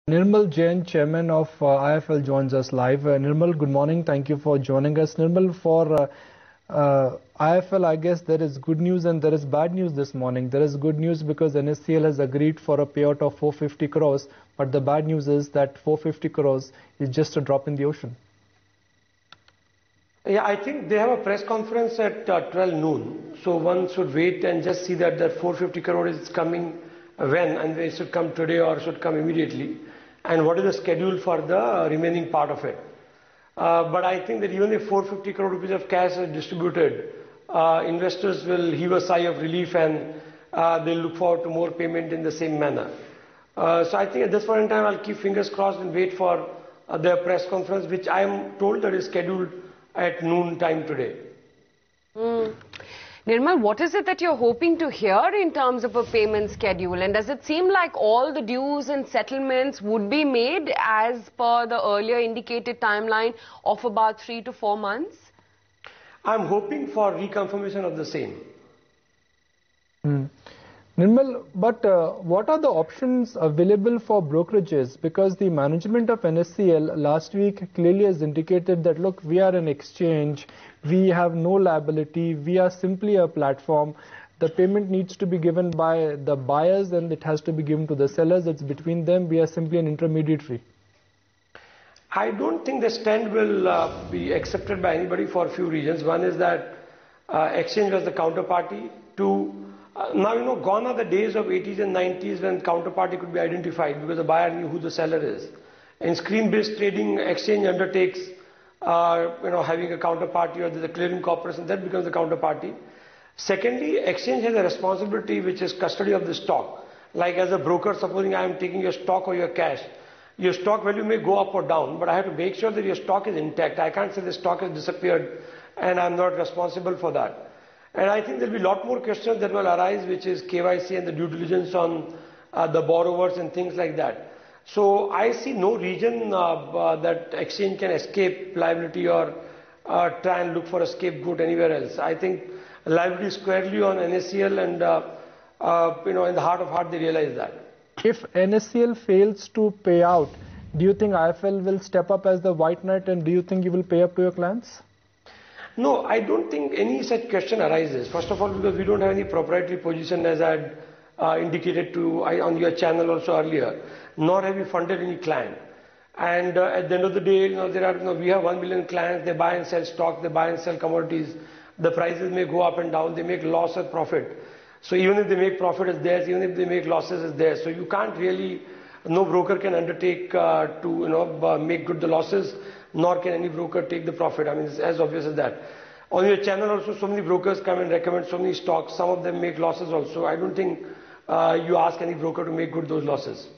Nirmal Jain, Chairman of IIFL, joins us live. Nirmal, good morning. Thank you for joining us. Nirmal, for IIFL, I guess there is good news and there is bad news this morning. There is good news because NSCL has agreed for a payout of 450 crores, but the bad news is that 450 crores is just a drop in the ocean. Yeah, I think they have a press conference at 12 noon. So one should wait and just see that 450 crore is coming when, and they should come today or should come immediately, and what is the schedule for the remaining part of it. But I think that even if 450 crore rupees of cash is distributed, investors will heave a sigh of relief and they'll look forward to more payment in the same manner. So I think at this point in time I'll keep fingers crossed and wait for their press conference, which I am told that is scheduled at noon time today. Nirmal, what is it that you're hoping to hear in terms of a payment schedule? And does it seem like all the dues and settlements would be made as per the earlier indicated timeline of about 3 to 4 months? I'm hoping for reconfirmation of the same. Nirmal, but what are the options available for brokerages? Because the management of NSCL last week clearly has indicated that, look, we are an exchange, we have no liability, we are simply a platform. The payment needs to be given by the buyers and it has to be given to the sellers. It's between them. We are simply an intermediary. I don't think the stand will be accepted by anybody for a few reasons. One is that exchange was the counterparty. Two, now gone are the days of 80s and 90s when counterparty could be identified because the buyer knew who the seller is. In screen-based trading, exchange undertakes having a counterparty, or there's a clearing corporation, that becomes the counterparty. Secondly, exchange has a responsibility which is custody of the stock. Like as a broker, supposing I am taking your stock or your cash, your stock value may go up or down, but I have to make sure that your stock is intact. I can't say the stock has disappeared and I'm not responsible for that. And I think there will be a lot more questions that will arise, which is KYC and the due diligence on the borrowers and things like that. So I see no reason that exchange can escape liability or try and look for a scapegoat anywhere else. I think liability is squarely on NSCL, and in the heart of heart they realize that. If NSCL fails to pay out, do you think IIFL will step up as the white knight, and do you think you will pay up to your clients? No, I don't think any such question arises. First of all, because we don't have any proprietary position, as I had indicated on your channel also earlier, nor have we funded any client. And at the end of the day, we have 1 million clients. They buy and sell stock, they buy and sell commodities. The prices may go up and down. They make loss or profit. So even if they make profit, it's theirs. Even if they make losses, it's theirs. So you can't really, no broker can undertake to make good the losses, nor can any broker take the profit. I mean, it's as obvious as that. On your channel also, so many brokers come and recommend so many stocks. Some of them make losses also. I don't think you ask any broker to make good those losses.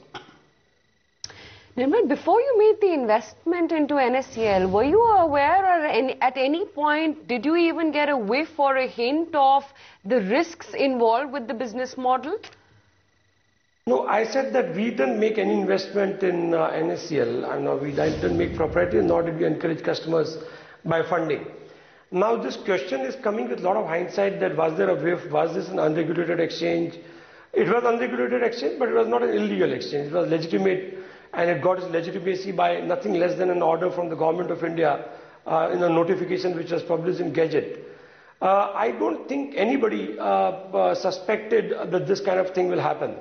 Nirmal, before you made the investment into NSCL, were you aware, or at any point did you even get a whiff or a hint of the risks involved with the business model? No, I said that we didn't make any investment in NSCL. We didn't make proprietary, nor did we encourage customers by funding. Now this question is coming with a lot of hindsight, that was there a whiff, was this an unregulated exchange? It was unregulated exchange, but it was not an illegal exchange. It was legitimate, and it got its legitimacy by nothing less than an order from the Government of India in a notification which was published in Gazette. I don't think anybody suspected that this kind of thing will happen.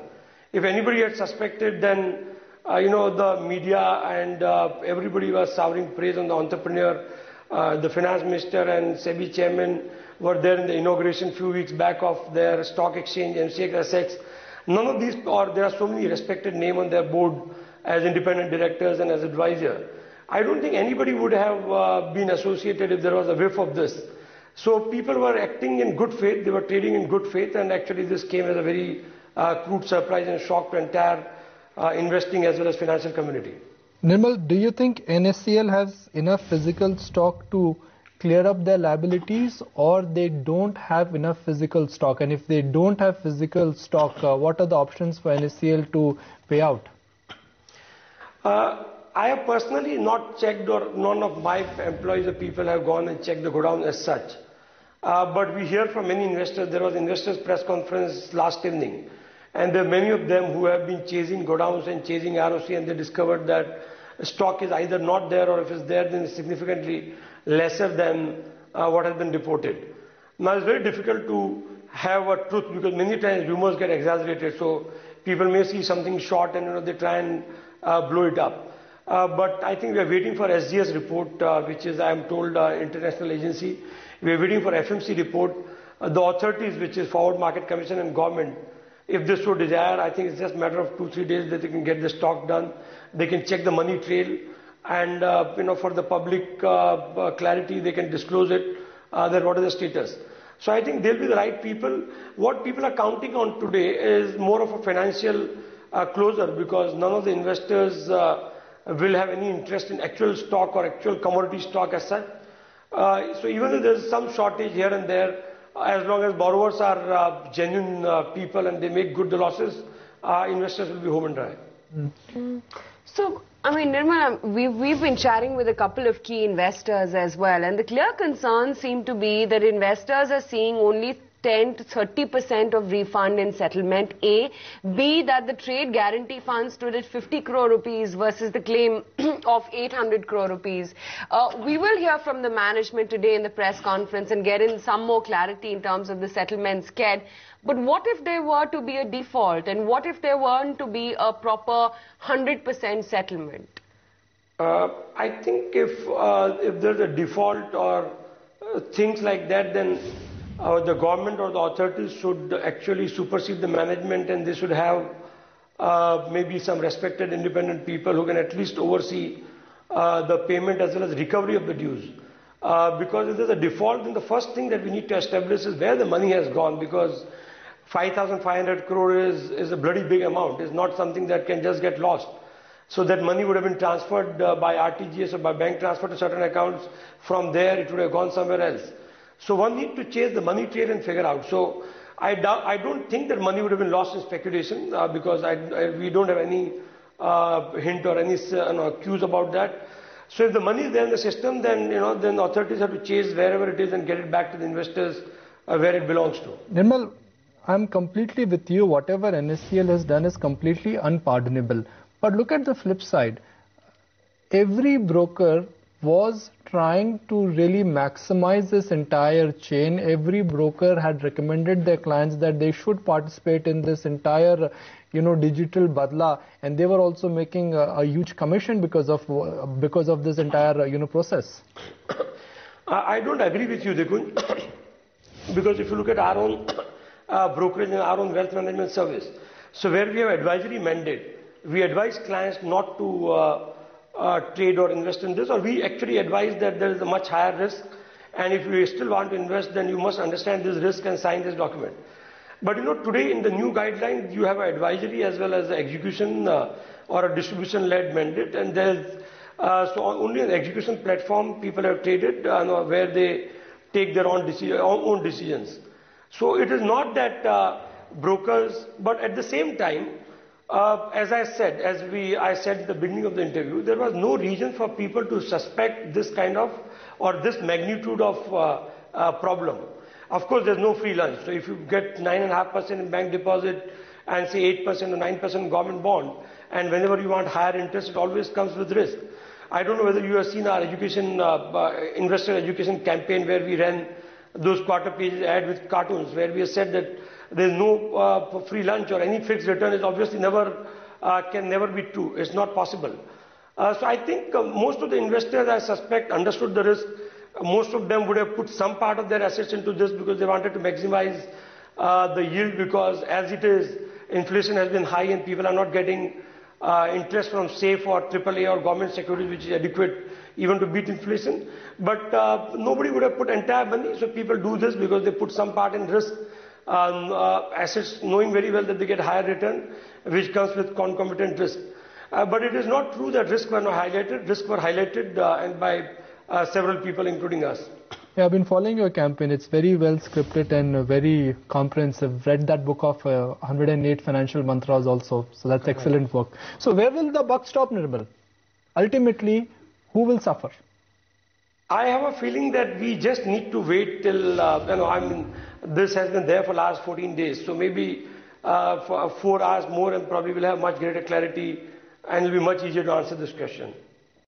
If anybody had suspected, then the media and everybody was showering praise on the entrepreneur. The finance minister and SEBI chairman were there in the inauguration few weeks back of their stock exchange, MCX. None of these, or there are so many respected names on their board as independent directors and as advisor. I don't think anybody would have been associated if there was a whiff of this. So people were acting in good faith, they were trading in good faith, and actually this came as a very crude surprise and shock to entire investing as well as financial community. Nirmal, do you think NSCL has enough physical stock to clear up their liabilities, or they don't have enough physical stock? And if they don't have physical stock, what are the options for NSCL to pay out? I have personally not checked, or none of my employees or people have gone and checked the godown as such. But we hear from many investors. There was investors press conference last evening, And there are many of them who have been chasing godowns and chasing ROC, and they discovered that stock is either not there, or if it's there, then it's significantly lesser than what has been reported. Now it's very difficult to have a truth, because many times rumors get exaggerated. So people may see something short and they try and blow it up. But I think we are waiting for SGS report, which is, I am told, international agency. We are waiting for FMC report. The authorities, which is Forward Market Commission and government, if they so desire, I think it's just a matter of 2-3 days that they can get the stock done. They can check the money trail, and for the public clarity, they can disclose it, that what is the status. So I think they'll be the right people. What people are counting on today is more of a financial closure, because none of the investors will have any interest in actual stock or actual commodity stock as such. So even if there's some shortage here and there, as long as borrowers are genuine people and they make good the losses, investors will be home and dry. So, I mean, Nirmal, we've been chatting with a couple of key investors as well, and the clear concerns seem to be that investors are seeing only 10 to 30% of refund in settlement, A. B, that the trade guarantee fund stood at 50 crore rupees versus the claim of 800 crore rupees. We will hear from the management today in the press conference and get in some more clarity in terms of the settlement sked. But what if there were to be a default, and what if there weren't to be a proper 100% settlement? I think if there's a default or things like that, then the government or the authorities should actually supersede the management, and they should have maybe some respected independent people who can at least oversee the payment as well as recovery of the dues. Because if there's a default, then the first thing that we need to establish is where the money has gone, because 5,500 crore is a bloody big amount. It's not something that can just get lost. So that money would have been transferred by RTGS or by bank transfer to certain accounts. From there, it would have gone somewhere else. So one needs to chase the money trail and figure out. So I don't think that money would have been lost in speculation, because we don't have any hint or any cues about that. So if the money is there in the system, then then authorities have to chase wherever it is and get it back to the investors where it belongs to. Nirmal, I'm completely with you. Whatever NSCL has done is completely unpardonable. But look at the flip side. Every broker was trying to really maximize this entire chain. Every broker had recommended their clients that they should participate in this entire, digital badla, and they were also making a huge commission because of this entire, process. I don't agree with you, Nikunj, because if you look at our own brokerage and our own wealth management service, so where we have advisory mandate, we advise clients not to trade or invest in this, or we actually advise that there is a much higher risk, and if you still want to invest, then you must understand this risk and sign this document. But today in the new guidelines, you have an advisory as well as execution or a distribution-led mandate, and there's so only on the execution platform people have traded where they take their own decisions. So it is not that brokers, but at the same time, as I said at the beginning of the interview, there was no reason for people to suspect this kind of or this magnitude of problem. Of course, there's no free lunch. So if you get 9.5% in bank deposit and say 8% or 9% government bond, and whenever you want higher interest, it always comes with risk. I don't know whether you have seen our education, investor education campaign, where we ran those quarter pages ad with cartoons, where we have said that there is no free lunch or any fixed return is obviously can never be true. It's not possible. So I think most of the investors, I suspect, understood the risk. Most of them would have put some part of their assets into this because they wanted to maximize the yield, because as it is, inflation has been high and people are not getting interest from safe or AAA or government securities which is adequate even to beat inflation. But nobody would have put entire money, so people do this because they put some part in risk assets, knowing very well that they get higher return, which comes with concomitant risk. But it is not true that risks were not highlighted. Risks were highlighted and by several people, including us. Yeah, I've been following your campaign. It's very well scripted and very comprehensive. Read that book of 108 Financial Mantras also. So that's excellent work. So where will the buck stop, Nirmal? Ultimately, who will suffer? I have a feeling that we just need to wait till, this has been there for last 14 days. So maybe for 4 hours more, and probably will have much greater clarity and it will be much easier to answer this question.